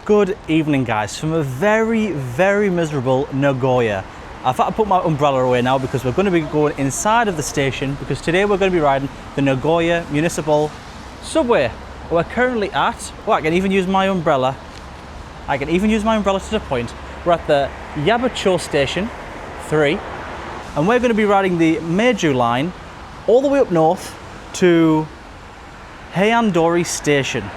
Good evening, guys, from a very miserable Nagoya. I've had to put my umbrella away now because we're going to be going inside of the station, because today we're going to be riding the Nagoya Municipal Subway. We're currently at, I can even use my umbrella. I can even use my umbrella to the point. We're at the Yabucho Station 3, and we're going to be riding the Meiju line all the way up north to Heian-dori Station.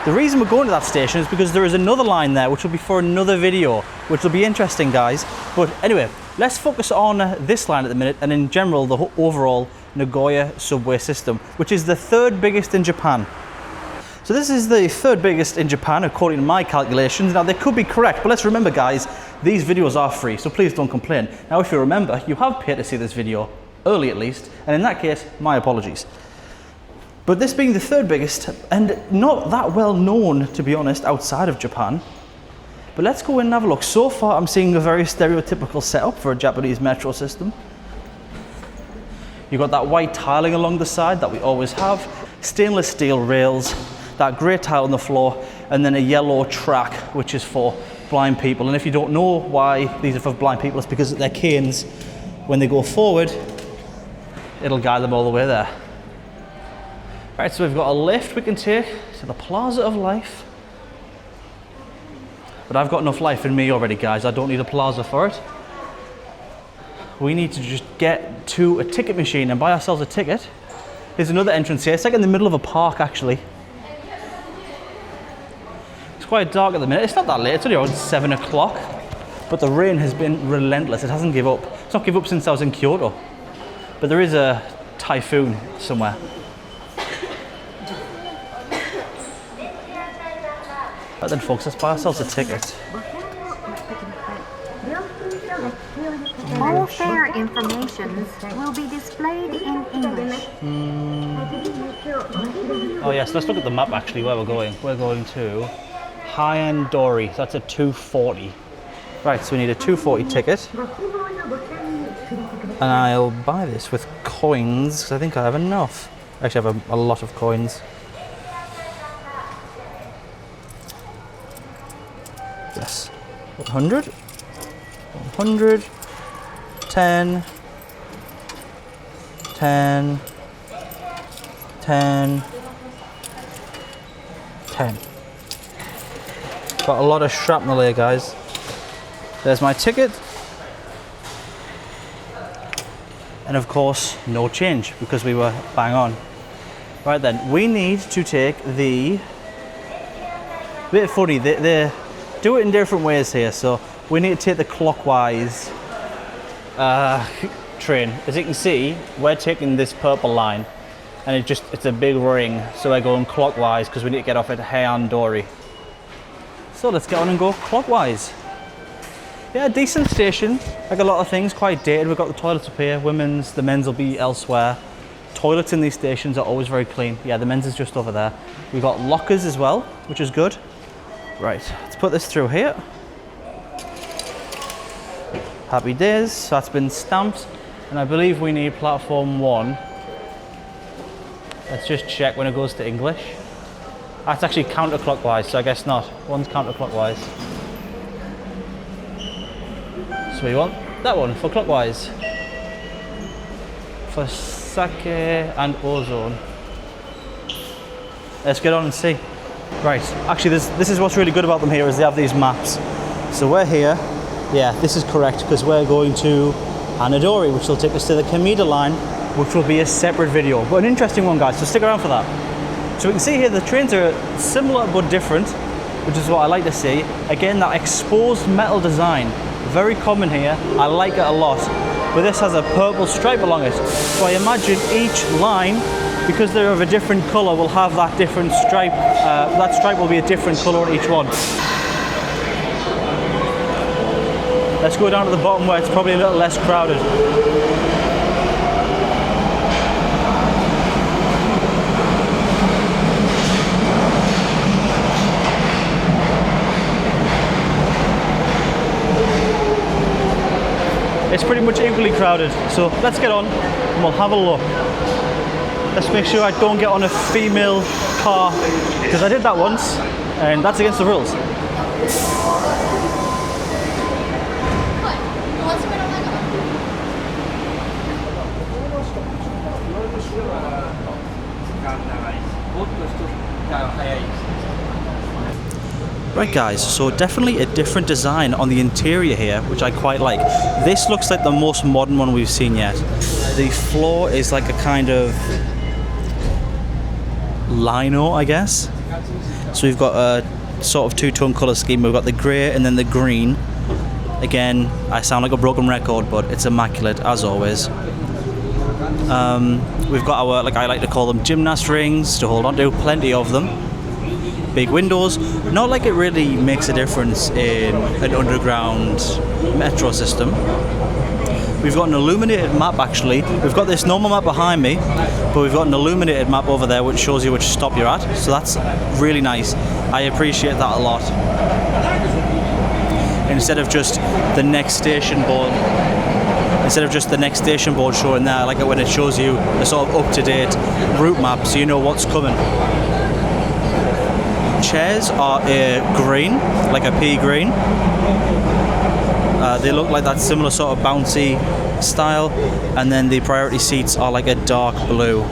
The reason we're going to that station is because there is another line there, which will be for another video, which will be interesting, guys. But anyway, let's focus on this line at the minute, and in general the overall Nagoya subway system, which is the third biggest in Japan. So this is the third biggest in Japan according to my calculations. Now they could be correct, but let's remember, guys, these videos are free, so please don't complain. Now if you remember, you have paid to see this video, early at least, and in that case, my apologies. But this being the third biggest, and not that well known, to be honest, outside of Japan. But let's go in and have a look. So far, I'm seeing a very stereotypical setup for a Japanese metro system. You've got that white tiling along the side that we always have, stainless steel rails, that grey tile on the floor, and then a yellow track, which is for blind people. And if you don't know why these are for blind people, it's because their canes, when they go forward, it'll guide them all the way there. Right, so we've got a lift we can take to the Plaza of Life. But I've got enough life in me already, guys. I don't need a plaza for it. We need to just get to a ticket machine and buy ourselves a ticket. There's another entrance here. It's like in the middle of a park, actually. It's quite dark at the minute. It's not that late. It's only around 7 o'clock. But the rain has been relentless. It hasn't given up. It's not given up since I was in Kyoto. But there is a typhoon somewhere. Right then, folks, let's buy ourselves a ticket. All fare information will be displayed in English. Oh yes, let's look at the map actually where we're going. We're going to Heian-dori, so that's a 240. Right, so we need a 240 ticket. And I'll buy this with coins, because I think I have enough. Actually, I have a lot of coins. Yes, 100, 100, 10, 10, 10, 10. Got a lot of shrapnel here, guys. There's my ticket. And of course, no change, because we were bang on. Right then, we need to take the... Bit funny, they do it in different ways here, so we need to take the clockwise train. As you can see, we're taking this purple line, and it's a big ring, so we're going clockwise because we need to get off at Heian-dori. So let's get on and go clockwise. Yeah, decent station, like a lot of things, quite dated. We've got the toilets up here, women's, the men's will be elsewhere. Toilets in these stations are always very clean. Yeah, the men's is just over there. We've got lockers as well, which is good. Right, let's put this through here. Happy days, so that's been stamped. And I believe we need platform 1. Let's just check when it goes to English. That's actually counterclockwise, so I guess not. One's counterclockwise. So we want that one for clockwise. For sake and ozone. Let's get on and see. Right, actually this is what's really good about them here, is they have these maps. So we're here, yeah, this is correct, because we're going to Heian-dori, which will take us to the Kamida line, which will be a separate video. But an interesting one, guys, so stick around for that. So we can see here the trains are similar but different, which is what I like to see. Again, that exposed metal design, very common here. I like it a lot. But this has a purple stripe along it. So I imagine each line, because they're of a different colour, will have that different stripe. That stripe will be a different colour on each one. Let's go down to the bottom where it's probably a little less crowded. It's pretty much equally crowded, so let's get on and we'll have a look. Let's make sure I don't get on a female car, because I did that once and that's against the rules. Right guys, so definitely a different design on the interior here, which I quite like. This looks like the most modern one we've seen yet. The floor is like a kind of lino, I guess. So we've got a sort of two-tone colour scheme. We've got the grey and then the green. Again, I sound like a broken record, but it's immaculate as always. We've got our, like I like to call them, gymnast rings to hold on to, plenty of them. Big windows, not like it really makes a difference in an underground metro system. We've got an illuminated map actually. We've got this normal map behind me, but we've got an illuminated map over there which shows you which stop you're at. So that's really nice. I appreciate that a lot. Instead of just the next station board, showing there, I like it when it shows you a sort of up-to-date route map so you know what's coming. Chairs are a green, like a pea green. They look like that similar sort of bouncy style, and then the priority seats are like a dark blue.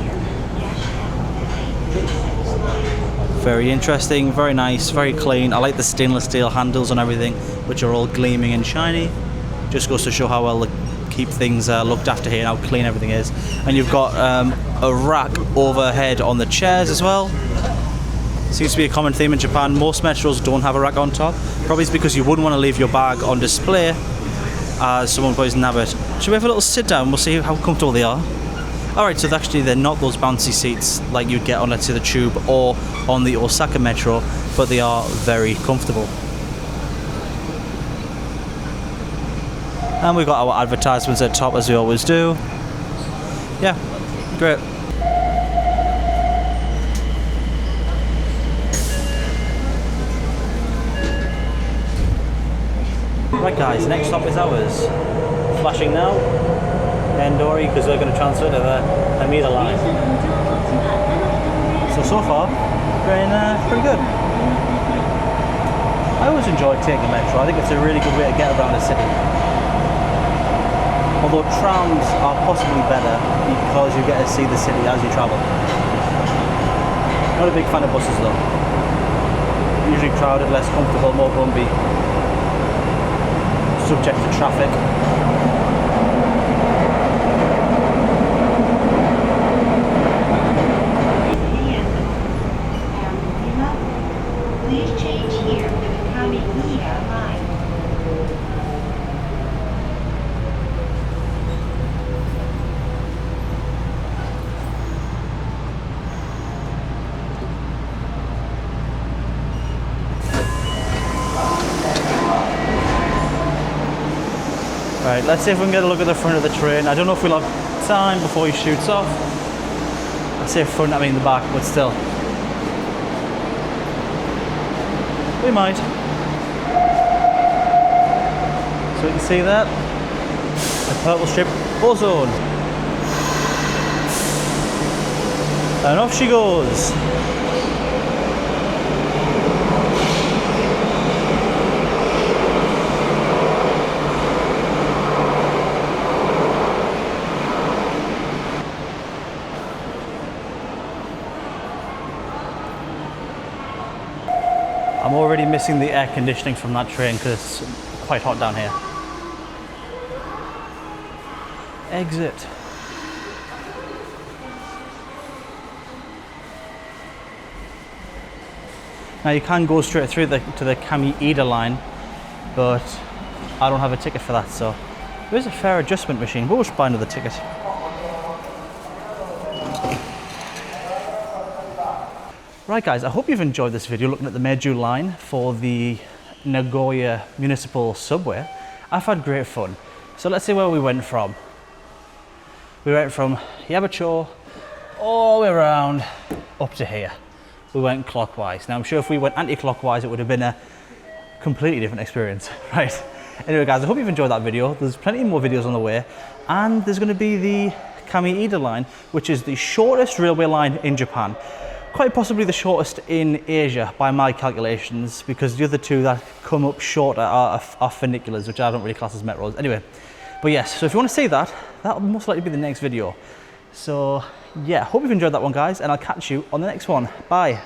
Very interesting, very nice, very clean. I like the stainless steel handles and everything, which are all gleaming and shiny. Just goes to show how well they keep things looked after here and how clean everything is. And you've got a rack overhead on the chairs as well. Seems to be a common theme in Japan. Most metros don't have a rack on top. Probably it's because you wouldn't want to leave your bag on display as someone plays nabbit. Should we have a little sit down? We'll see how comfortable they are. Alright, so actually they're not those bouncy seats like you'd get on, let's say, the tube or on the Osaka metro, but they are very comfortable. And we've got our advertisements at top as we always do. Yeah, great. Right guys, next stop is ours. Flashing now, Heian-dori, because we're going to transfer to the Hamida line. So far, pretty good. I always enjoy taking metro. I think it's a really good way to get around a city. Although trams are possibly better because you get to see the city as you travel. Not a big fan of buses though. Usually crowded, less comfortable, more bumpy. Subject to traffic. Please change here for the Kamihira line. Right, let's see if we can get a look at the front of the train. I don't know if we'll have time before he shoots off. I say front, I mean the back, but still. We might. So you can see that. The purple strip, ozone. And off she goes. I'm already missing the air conditioning from that train because it's quite hot down here. Exit. Now you can go straight through to the Kamihira line, but I don't have a ticket for that, so there is a fare adjustment machine, but we'll just buy another ticket. Right guys, I hope you've enjoyed this video looking at the Meiju line for the Nagoya Municipal Subway. I've had great fun. So let's see where we went from. We went from Yabacho all the way around up to here. We went clockwise. Now I'm sure if we went anti-clockwise it would have been a completely different experience. Right. Anyway guys, I hope you've enjoyed that video. There's plenty more videos on the way, and there's going to be the Kamihira line, which is the shortest railway line in Japan. quite possibly the shortest in Asia by my calculations, because the other two that come up shorter are funiculars, which I don't really class as metros. Anyway, but yes, so if you want to see that, that'll most likely be the next video. So yeah, hope you've enjoyed that one, guys, and I'll catch you on the next one. Bye.